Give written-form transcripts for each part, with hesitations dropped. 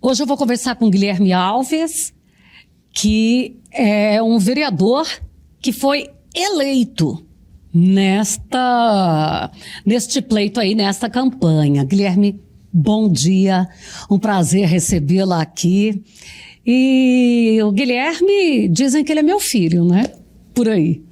Hoje eu vou conversar com Guilherme Alves, que é um vereador que foi eleito neste pleito aí, nesta campanha. Guilherme, bom dia, um prazer recebê-la aqui. E o Guilherme, dizem que ele é meu filho, né? Por aí.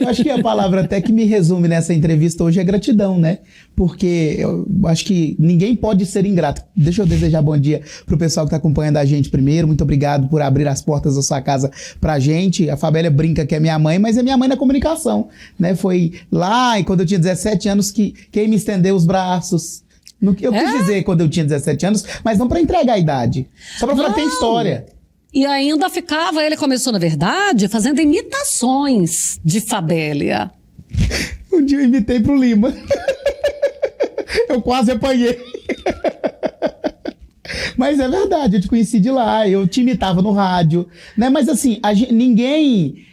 Eu acho que a palavra até que me resume nessa entrevista hoje é gratidão, né? Porque eu acho que ninguém pode ser ingrato. Deixa eu desejar bom dia pro pessoal que tá acompanhando a gente primeiro. Muito obrigado por abrir as portas da sua casa pra gente. A Fabélia brinca que é minha mãe, mas é minha mãe na comunicação, né? Foi lá, e quando eu tinha 17 anos, que quem me estendeu os braços. Eu quis dizer quando eu tinha 17 anos, mas não pra entregar a idade. Só pra falar que tem história. E ainda ficava, ele começou, na verdade, fazendo imitações de Fabélia. Um dia eu imitei pro Lima. Eu quase apanhei. Mas é verdade, eu te conheci de lá, eu te imitava no rádio, né? Mas assim, ninguém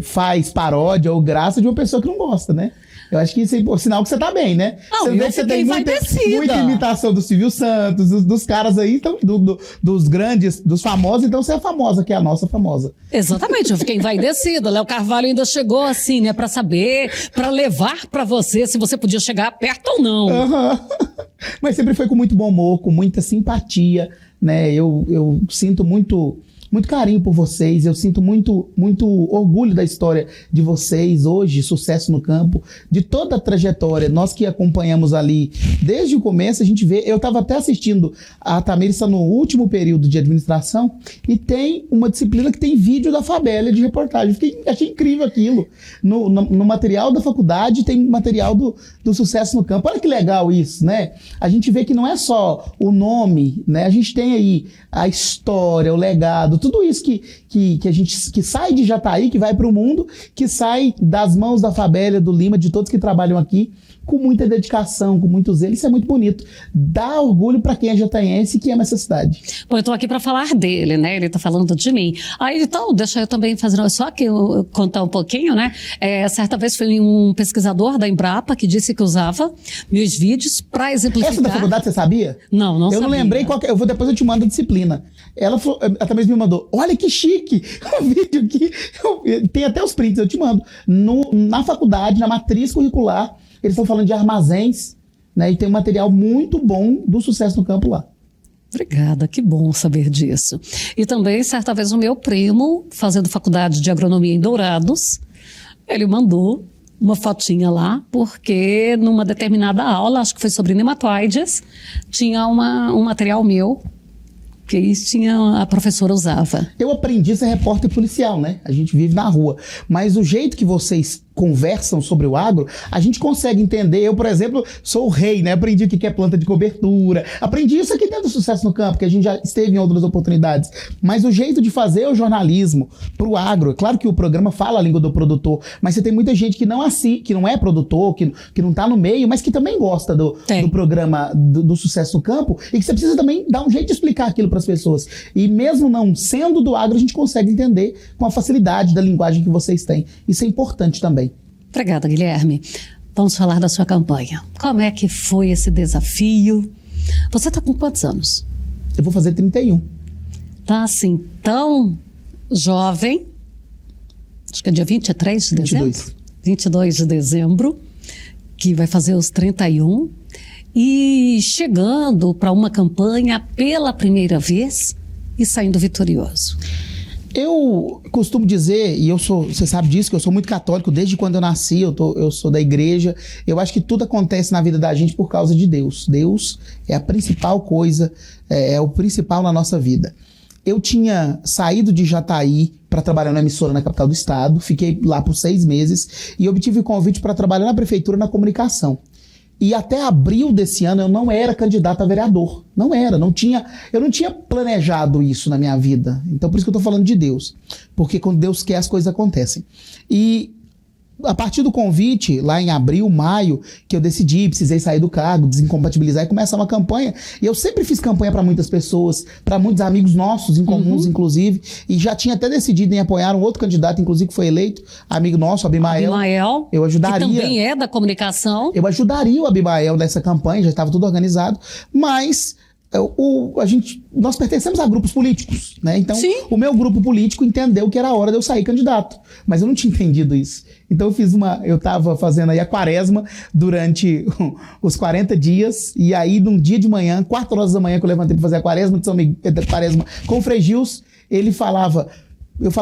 faz paródia ou graça de uma pessoa que não gosta, né? Eu acho que isso é sinal que você tá bem, né? Não, você vê que você tem muita imitação do Silvio Santos, dos caras aí, então, dos grandes, dos famosos, então você é famosa, que é a nossa famosa. Exatamente, eu fiquei envaidecida. Léo Carvalho ainda chegou assim, né, pra saber, pra levar pra você se você podia chegar perto ou não. Uhum. Mas sempre foi com muito bom humor, com muita simpatia, né? Eu sinto muito carinho por vocês, eu sinto muito orgulho da história de vocês hoje, sucesso no campo, de toda a trajetória, nós que acompanhamos ali desde o começo, a gente vê, eu estava até assistindo, a Tamires está no último período de administração e tem uma disciplina que tem vídeo da Fabélia de reportagem, achei incrível aquilo, no material da faculdade tem material do sucesso no campo, olha que legal isso, né? A gente vê que não é só o nome, né? A gente tem aí a história, o legado, tudo isso que sai de Jataí, que vai para o mundo, que sai das mãos da Fabélia, do Lima, de todos que trabalham aqui, com muita dedicação, com muito zelo. Isso é muito bonito. Dá orgulho para quem é jataiense e que ama essa cidade. Bom, eu tô aqui para falar dele, né? Ele tá falando de mim. Aí, então, deixa eu também fazer, só que eu contar um pouquinho, né? Certa vez foi um pesquisador da Embrapa que disse que usava meus vídeos para exemplificar. Essa da faculdade você sabia? Não sabia. Eu não lembrei qual que é. Depois eu te mando a disciplina. Ela também me mandou, olha que chique, o vídeo aqui, tem até os prints, eu te mando. Na faculdade, na matriz curricular, eles estão falando de armazéns, né? E tem um material muito bom do sucesso no campo lá. Obrigada, que bom saber disso. E também, certa vez, o meu primo, fazendo faculdade de agronomia em Dourados, ele mandou uma fotinha lá, porque numa determinada aula, acho que foi sobre nematóides, tinha um material meu, que isso a professora usava. Eu aprendi a ser repórter policial, né? A gente vive na rua. Mas o jeito que vocês conversam sobre o agro, a gente consegue entender. Eu, por exemplo, sou o rei, né? Aprendi o que é planta de cobertura. Aprendi isso aqui dentro do Sucesso no Campo, que a gente já esteve em outras oportunidades. Mas o jeito de fazer o jornalismo pro agro, é claro que o programa fala a língua do produtor, mas você tem muita gente que não é produtor, que não tá no meio, mas que também gosta do programa do Sucesso no Campo e que você precisa também dar um jeito de explicar aquilo para as pessoas. E mesmo não sendo do agro, a gente consegue entender com a facilidade da linguagem que vocês têm. Isso é importante também. Obrigada, Guilherme. Vamos falar da sua campanha. Como é que foi esse desafio? Você está com quantos anos? Eu vou fazer 31. Tá assim, tão jovem. Acho que é dia 23 de dezembro. 22 de dezembro, que vai fazer os 31. E chegando para uma campanha pela primeira vez e saindo vitorioso. Eu costumo dizer, e você sabe disso, que eu sou muito católico desde quando eu nasci, eu sou da igreja. Eu acho que tudo acontece na vida da gente por causa de Deus. Deus é a principal coisa, é o principal na nossa vida. Eu tinha saído de Jataí para trabalhar na emissora na capital do estado, fiquei lá por 6 meses e obtive o convite para trabalhar na prefeitura na comunicação. E até abril desse ano eu não era candidato a vereador. Eu não tinha planejado isso na minha vida. Então por isso que eu estou falando de Deus. Porque quando Deus quer, as coisas acontecem. E a partir do convite, lá em abril, maio, que eu precisei sair do cargo, desincompatibilizar e começar uma campanha. E eu sempre fiz campanha para muitas pessoas, para muitos amigos nossos, em comuns, inclusive. E já tinha até decidido em apoiar um outro candidato, inclusive, que foi eleito, amigo nosso, Abimael. Eu ajudaria. Que também é da comunicação. Eu ajudaria o Abimael nessa campanha, já estava tudo organizado. Mas nós pertencemos a grupos políticos, né? Então, Sim. o meu grupo político entendeu que era hora de eu sair candidato, mas eu não tinha entendido isso. Então, eu estava fazendo aí a quaresma durante os 40 dias, e aí, num dia de manhã, 4 horas da manhã que eu levantei para fazer a quaresma com o Frei Gils, eu falava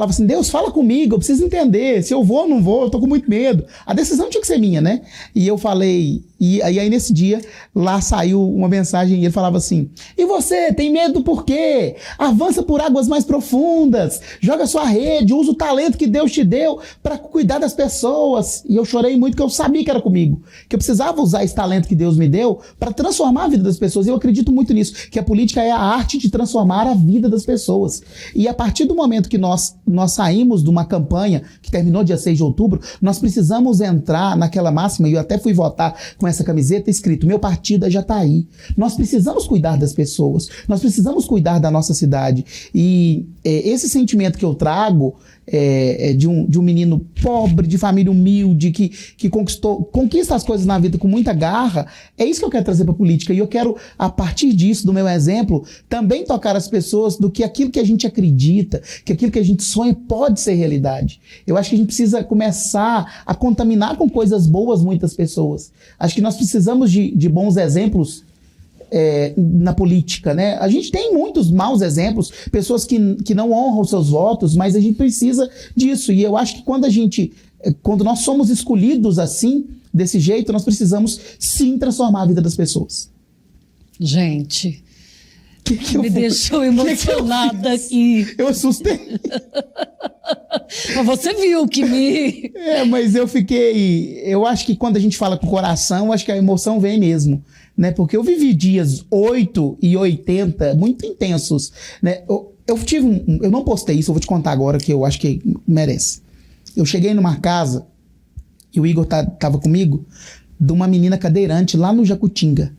assim, Deus, fala comigo, eu preciso entender, se eu vou ou não vou, eu tô com muito medo. A decisão tinha que ser minha, né? E eu falei, e aí nesse dia, lá saiu uma mensagem e ele falava assim, e você, tem medo por quê? Avança por águas mais profundas, joga sua rede, usa o talento que Deus te deu para cuidar das pessoas. E eu chorei muito porque eu sabia que era comigo, que eu precisava usar esse talento que Deus me deu para transformar a vida das pessoas. E eu acredito muito nisso, que a política é a arte de transformar a vida das pessoas. E a partir do momento que nós saímos de uma campanha que terminou dia 6 de outubro, nós precisamos entrar naquela máxima, e eu até fui votar com essa camiseta escrito, meu partido já está aí. Nós precisamos cuidar das pessoas, nós precisamos cuidar da nossa cidade. E esse sentimento que eu trago de um menino pobre, de família humilde, que conquista as coisas na vida com muita garra, é isso que eu quero trazer para a política. E eu quero, a partir disso, do meu exemplo, também tocar as pessoas do que aquilo que a gente acredita, que aquilo que a gente sonha pode ser realidade. Eu acho que a gente precisa começar a contaminar com coisas boas muitas pessoas. Acho que nós precisamos de bons exemplos na política, né? A gente tem muitos maus exemplos, pessoas que não honram seus votos, mas a gente precisa disso. E eu acho que quando nós somos escolhidos assim, desse jeito, nós precisamos sim transformar a vida das pessoas. Gente, me deixou emocionada aqui. Eu assustei. Mas você viu que me... Mas eu acho que quando a gente fala com o coração, acho que a emoção vem mesmo, né? Porque eu vivi dias 8 e 80 muito intensos, né? Eu não postei isso, eu vou te contar agora que eu acho que merece. Eu cheguei numa casa, e o Igor tava comigo, de uma menina cadeirante lá no Jacutinga.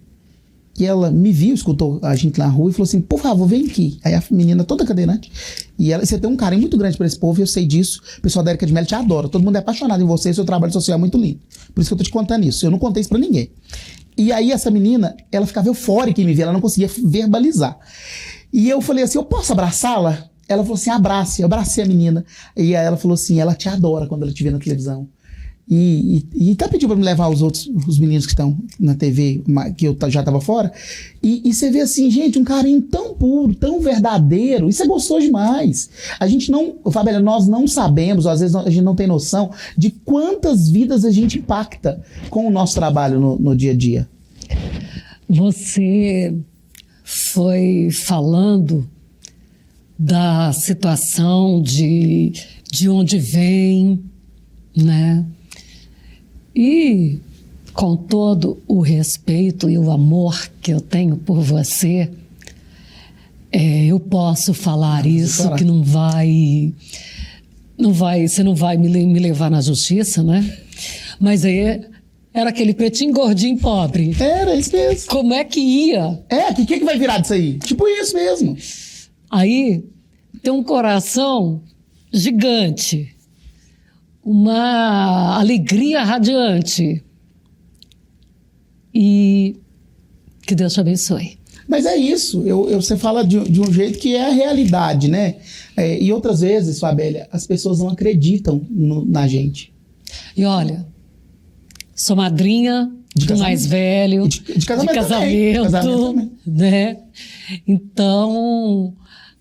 E ela me viu, escutou a gente lá na rua e falou assim, por favor, vem aqui. Aí a menina toda cadeirante. E você tem um carinho muito grande por esse povo, e eu sei disso. O pessoal da Érica de Mello te adora. Todo mundo é apaixonado em você, seu trabalho social é muito lindo. Por isso que eu tô te contando isso. Eu não contei isso pra ninguém. E aí essa menina, ela ficava eufórica em me ver, ela não conseguia verbalizar. E eu falei assim, eu posso abraçá-la? Ela falou assim, abrace. Eu abracei a menina. E aí ela falou assim, ela te adora quando ela te vê na televisão. E até pediu para me levar os meninos que estão na TV, que eu já estava fora. E você vê assim, gente, um carinho tão puro, tão verdadeiro. Isso é gostoso demais. Fabíola, nós não sabemos, ou às vezes a gente não tem noção de quantas vidas a gente impacta com o nosso trabalho no dia a dia. Você foi falando da situação de onde vem, né? E com todo o respeito e o amor que eu tenho por você, eu posso falar isso, que você não vai me levar na justiça, né? Mas aí era aquele pretinho gordinho pobre. Era isso mesmo. Como é que ia? O que vai virar disso aí? Tipo isso mesmo. Aí tem um coração gigante, uma alegria radiante. E que Deus te abençoe. Mas é isso, você fala de um jeito que é a realidade, né? E outras vezes, Fabélia, as pessoas não acreditam na gente. E olha, sou madrinha do mais velho, de casamento também. Né? Então,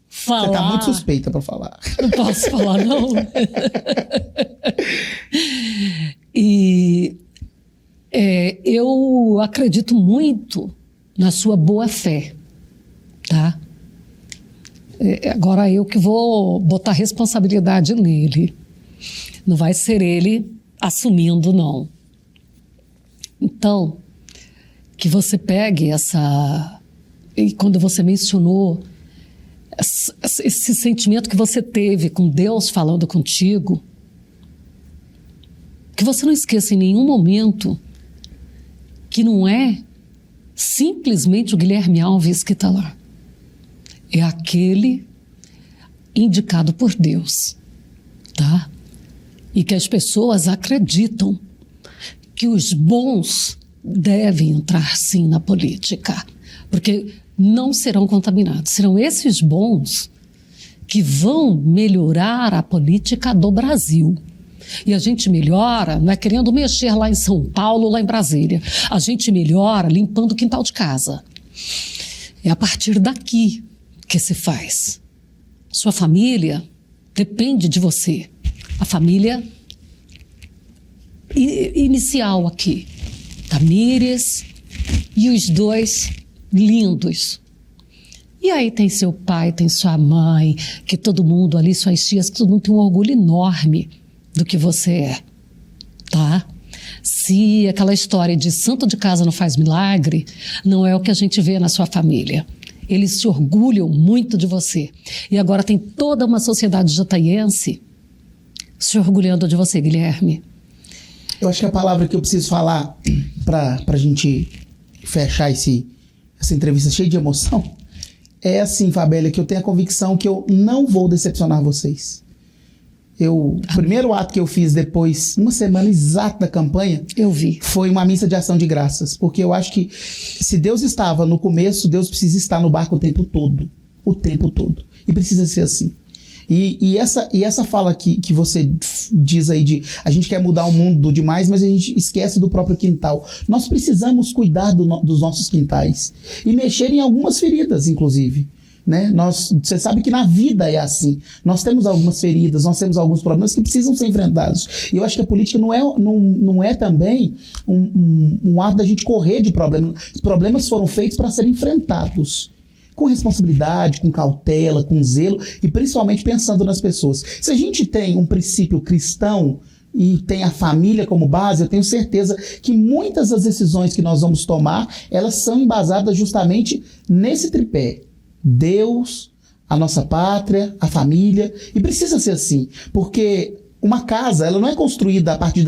falar... Você tá muito suspeita para falar. Não posso falar, não. E eu acredito muito na sua boa fé, tá? Agora eu que vou botar responsabilidade nele. Não vai ser ele assumindo, não. Então, que você pegue essa... E quando você mencionou esse sentimento que você teve com Deus falando contigo, que você não esqueça em nenhum momento que não é simplesmente o Guilherme Alves que está lá. É aquele indicado por Deus, tá? E que as pessoas acreditam que os bons devem entrar sim na política. Porque não serão contaminados. Serão esses bons que vão melhorar a política do Brasil. E a gente melhora, não é querendo mexer lá em São Paulo, lá em Brasília. A gente melhora limpando o quintal de casa. É a partir daqui que se faz. Sua família depende de você. A família inicial aqui. Tamires e os dois lindos. E aí tem seu pai, tem sua mãe, que todo mundo ali, suas tias, todo mundo tem um orgulho enorme do que você é, tá? Se aquela história de santo de casa não faz milagre, não é o que a gente vê na sua família. Eles se orgulham muito de você. E agora tem toda uma sociedade jataiense se orgulhando de você, Guilherme. Eu acho que a palavra que eu preciso falar pra gente fechar essa entrevista cheia de emoção é assim, Fabélia, que eu tenho a convicção que eu não vou decepcionar vocês. O primeiro ato que eu fiz depois, uma semana exata da campanha, eu vi, foi uma missa de ação de graças. Porque eu acho que se Deus estava no começo, Deus precisa estar no barco o tempo todo. O tempo todo. E precisa ser assim. E essa fala que você diz aí de a gente quer mudar o mundo demais, mas a gente esquece do próprio quintal. Nós precisamos cuidar dos nossos quintais e mexer em algumas feridas, inclusive. Né? Você sabe que na vida é assim. Nós temos algumas feridas, nós temos alguns problemas que precisam ser enfrentados. E eu acho que a política não é também um ato da gente correr de problemas. Os problemas foram feitos para serem enfrentados. Com responsabilidade, com cautela, com zelo e principalmente pensando nas pessoas. Se a gente tem um princípio cristão e tem a família como base, eu tenho certeza que muitas das decisões que nós vamos tomar, elas são embasadas justamente nesse tripé. Deus, a nossa pátria, a família, e precisa ser assim, porque uma casa, ela não é construída a partir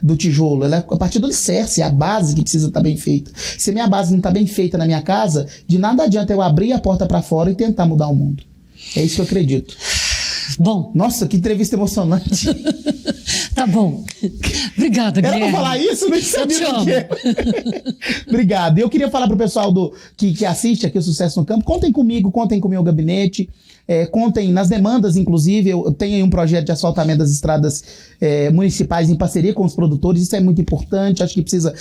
do tijolo, ela é a partir do alicerce, é a base que precisa estar bem feita. Se a minha base não está bem feita na minha casa, de nada adianta eu abrir a porta para fora e tentar mudar o mundo. É isso que eu acredito. Bom. Nossa, que entrevista emocionante. Tá bom. Obrigada, Guilherme. Era pra falar isso? Nem sabia o que é. Obrigado. E eu queria falar pro pessoal que assiste aqui o Sucesso no Campo, contem comigo, contem com o meu gabinete, contem nas demandas, inclusive, eu tenho aí um projeto de asfaltamento das estradas municipais em parceria com os produtores, isso é muito importante, acho que precisa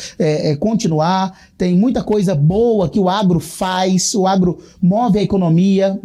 continuar, tem muita coisa boa que o agro faz, o agro move a economia,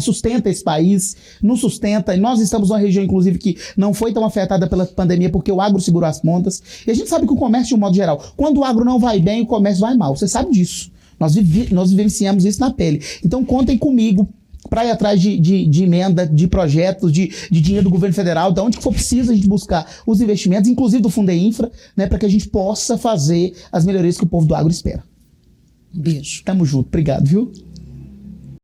sustenta esse país, nos sustenta, e nós estamos numa região, inclusive, que não foi tão afetada pela pandemia, porque o agro segurou as pontas, e a gente sabe que o comércio, de um modo geral, quando o agro não vai bem, o comércio vai mal, você sabe disso, nós vivenciamos isso na pele, então contem comigo, para ir atrás de emenda, de projetos, de dinheiro do governo federal, de onde que for preciso a gente buscar os investimentos, inclusive do Fundeinfra, né, para que a gente possa fazer as melhorias que o povo do agro espera. Beijo. Tamo junto. Obrigado, viu?